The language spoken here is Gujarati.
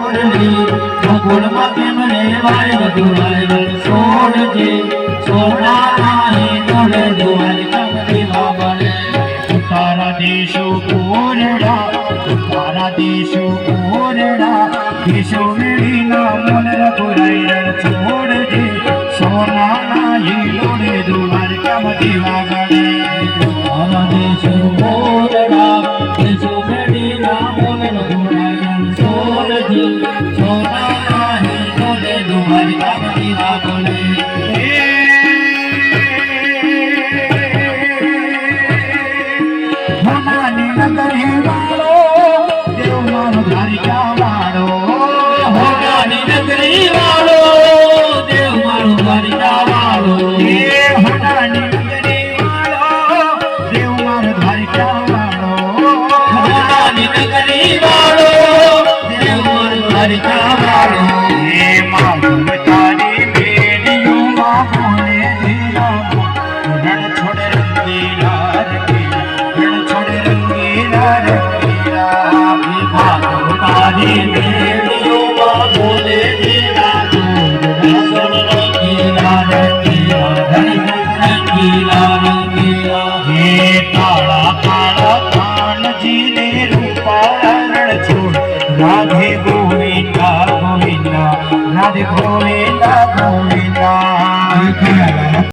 છોડજે ગોકુળમાં કેમ રેવાય વધુ વાયરણ છોડજે સોનાની તોડે દ્વારકામથી વાવડે તારા દેશો કોરડા તારા દેશો કોરડા દેશો મેળીના મન રઘુરાયણ છોડજે સોનાના હીલોડે દ્વારકામથી વાવડે તારા દેશો કોરડા દેશો મેળીના મન રઘુરાયણ છોડજે સોનાના હીલોડે દ્વારકામથી વાવડે राधे गोविंदा गोविंदा राधे गोविंदा गोविंदा।